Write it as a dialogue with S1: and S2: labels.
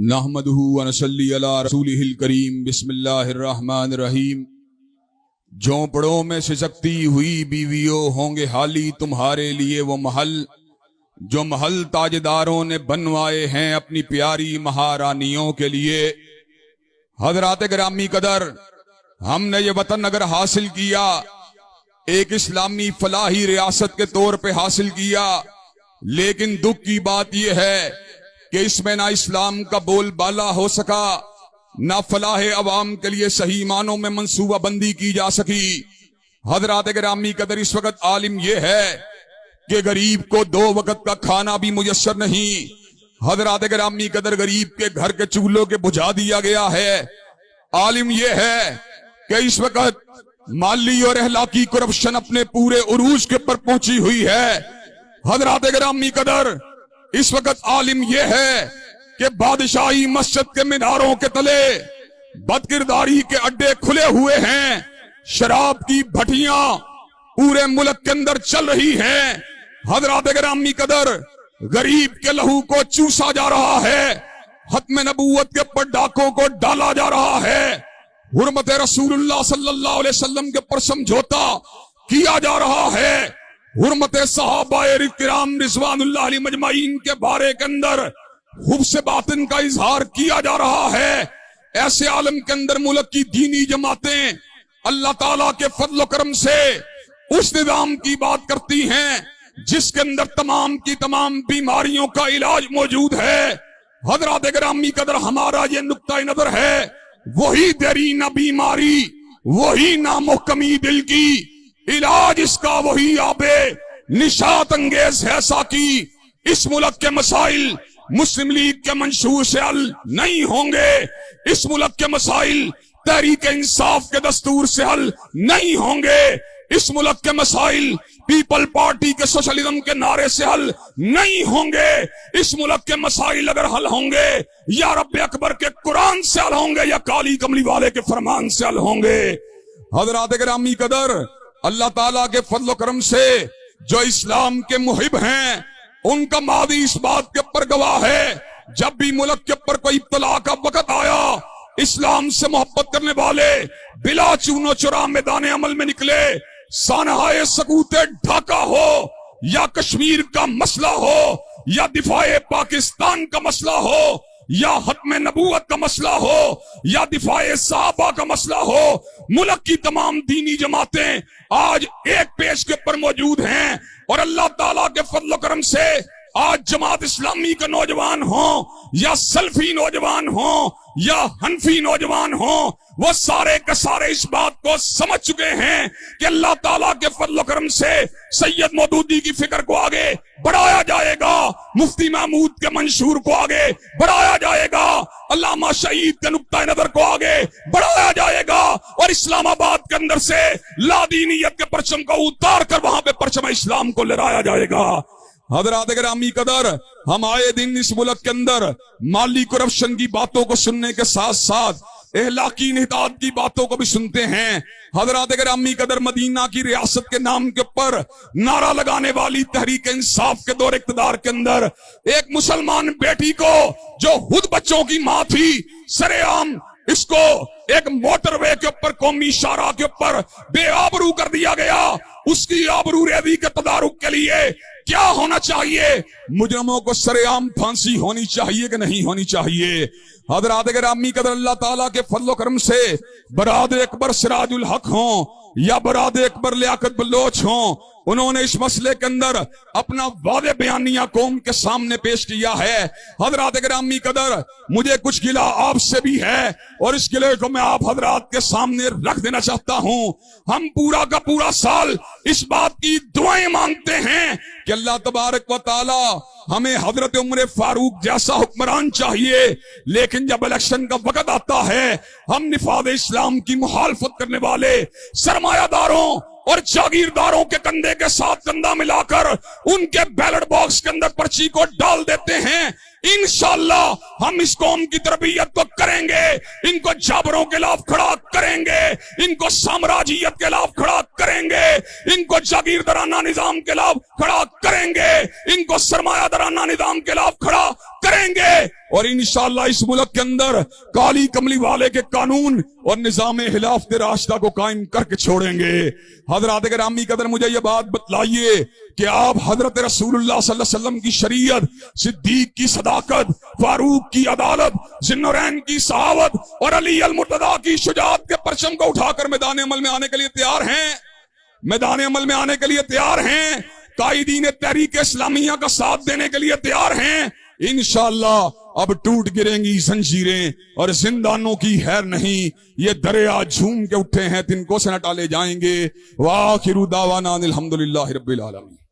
S1: نحمدہ ونصلی علی رسولہ الکریم بسم اللہ الرحمن الرحیم۔ جھونپڑوں میں سسکتی ہوئی بیویوں ہوں گے حالی تمہارے لیے وہ محل، جو محل تاجداروں نے بنوائے ہیں اپنی پیاری مہارانیوں کے لیے۔ حضرات گرامی قدر، ہم نے یہ وطن اگر حاصل کیا، ایک اسلامی فلاحی ریاست کے طور پہ حاصل کیا، لیکن دکھ کی بات یہ ہے کہ اس میں نہ اسلام کا بول بالا ہو سکا، نہ فلاح عوام کے لیے صحیح معنوں میں منصوبہ بندی کی جا سکی۔ حضرات گرامی قدر، اس وقت عالم یہ ہے کہ غریب کو 2 وقت کا کھانا بھی میسر نہیں۔ حضرات گرامی قدر، غریب کے گھر کے چولہوں کے بجھا دیا گیا ہے۔ عالم یہ ہے کہ اس وقت مالی اور اخلاقی کرپشن اپنے پورے عروج کے پر پہنچی ہوئی ہے۔ حضرات گرامی قدر، اس وقت عالم یہ ہے کہ بادشاہی مسجد کے میناروں کے تلے بد کرداری کے اڈے کھلے ہوئے ہیں، شراب کی بھٹیاں پورے ملک کے اندر چل رہی ہیں۔ حضرات گرامی قدر، غریب کے لہو کو چوسا جا رہا ہے، ختم نبوت کے پر ڈاکوں کو ڈالا جا رہا ہے، حرمت رسول اللہ صلی اللہ علیہ وسلم کے پر سمجھوتا کیا جا رہا ہے، حرمت صحابہ کرام رضوان اللہ علیہ مجمعین کے بارے کے اندر حبس باطن کا اظہار کیا جا رہا ہے۔ ایسے عالم کے اندر ملک کی دینی جماعتیں اللہ تعالیٰ کے فضل و کرم سے اس نظام کی بات کرتی ہیں جس کے اندر تمام کی تمام بیماریوں کا علاج موجود ہے۔ حضرات گرامی قدر، ہمارا یہ نقطہ نظر ہے، وہی دیرینہ بیماری، وہی نامحکمی دل کی، علاج اس کا وہی آبے نشاط انگیز ہے ساکی۔ اس ملک کے مسائل مسلم لیگ کے منشور سے حل نہیں ہوں گے، اس ملک کے مسائل تحریک انصاف کے دستور سے حل نہیں ہوں گے، اس ملک کے مسائل پیپل پارٹی کے سوشلزم کے نعرے سے حل نہیں ہوں گے، اس ملک کے مسائل اگر حل ہوں گے یا رب اکبر کے قرآن سے حل ہوں گے یا کالی کملی والے کے فرمان سے حل ہوں گے۔ حضرات گرامی قدر، اللہ تعالیٰ کے فضل و کرم سے جو اسلام کے محب ہیں ان کا ماضی اس بات کے اوپر گواہ ہے، جب بھی ملک کے اوپر کوئی ابتلا کا وقت آیا، اسلام سے محبت کرنے والے بلا چون و چرا میدان عمل میں نکلے۔ سانحہ سکوت ڈھاکہ ہو یا کشمیر کا مسئلہ ہو یا دفاع پاکستان کا مسئلہ ہو یا ختم نبوت کا مسئلہ ہو یا دفاع صحابہ کا مسئلہ ہو، ملک کی تمام دینی جماعتیں آج ایک پیش کے پر موجود ہیں، اور اللہ تعالیٰ کے فضل و کرم سے آج جماعت اسلامی کے نوجوان ہوں یا سلفی نوجوان ہوں یا حنفی نوجوان ہوں، وہ سارے کے سارے اس بات کو سمجھ چکے ہیں کہ اللہ تعالیٰ کے فضل و کرم سے سید مودودی کی فکر کو آگے بڑھایا جائے گا، مفتی محمود کے منشور کو آگے بڑھایا جائے گا، علامہ شہید کے نقطہ نظر کو آگے بڑھایا جائے گا، اور اسلام آباد کے اندر سے لادینیت کے پرچم کو اتار کر وہاں پہ پرچم اسلام کو لہرایا جائے گا۔ حضرات گرامی قدر، ہم آئے دن اس ملک کے اندر مالی کرپشن کی باتوں کو سننے کے ساتھ ساتھ اخلاقی انحطاط کی باتوں کو بھی سنتے ہیں۔ حضرات گرامی قدر، مدینہ کی ریاست کے نام کے اوپر نعرہ لگانے والی تحریک انصاف کے دور اقتدار کے اندر ایک مسلمان بیٹی کو جو خود بچوں کی ماں تھی، سرے عام اس کو ایک موٹر وے کے اوپر قومی شاہراہ کے اوپر بے آبرو کر دیا گیا۔ اس کی آبرو ریزی کے تدارک کے لیے کیا ہونا چاہیے؟ مجرموں کو سرے عام پھانسی ہونی چاہیے کہ نہیں ہونی چاہیے؟ حضرات گرامی قدر، اللہ تعالیٰ کے فضل و کرم سے برادر اکبر سراج الحق ہوں یا برادر اکبر لیاقت بلوچ ہوں، انہوں نے اس مسئلے کے اندر اپنا واضح بیانیہ قوم کے سامنے پیش کیا ہے۔ حضرات گرامی قدر، مجھے کچھ گلہ آپ سے بھی ہے اور اس گلے کو میں آپ حضرات کے سامنے رکھ دینا چاہتا ہوں۔ ہم پورا کا پورا سال اس بات کی دعائیں مانگتے ہیں کہ اللہ تبارک و تعالی ہمیں حضرت عمر فاروق جیسا حکمران چاہیے، لیکن جب الیکشن کا وقت آتا ہے ہم نفاذ اسلام کی مخالفت کرنے والے سرمایہ داروں اور جاگیرداروں کے کندھے کے ساتھ کندھا ملا کر ان کے بیلٹ باکس کے اندر پرچی کو ڈال دیتے ہیں۔ انشاءاللہ ہم اس قوم کی تربیت کو کریں گے، ان کو جابروں کے خلاف کھڑا کریں گے، ان کو سامراجیت کے خلاف کھڑا کریں گے، ان کو جاگیردارانہ نظام کے خلاف کھڑا کریں گے، ان کو سرمایہ دارانہ نظام کے خلاف کھڑا کریں گے اور انشاءاللہ اس ملک کے اندر کالی کملی والے کے قانون اور نظام خلافت راشدہ کو قائم کر کے چھوڑیں گے۔ حضرات گرامی قدر مجھے یہ بات بتلائیے کہ آپ حضرت رسول اللہ صلی اللہ علیہ وسلم کی شریعت، صدیق کی صداقت، فاروق کی عدالت، ذوالنورین کی صحاوت اور علی المرتضیٰ کی شجاعت کے پرچم کو اٹھا کر میدان عمل میں آنے کے لیے تیار ہیں؟ میدان عمل میں آنے کے لیے تیار ہیں؟ قائدین تحریک اسلامیہ کا ساتھ دینے کے لیے تیار ہیں؟ انشاءاللہ اب ٹوٹ گریں گی زنجیریں اور زندانوں کی خیر نہیں، یہ دریا جھوم کے اٹھے ہیں تن کو سے نہ ٹالے جائیں گے۔ وآخر دعوانا الحمدللہ رب العالمین۔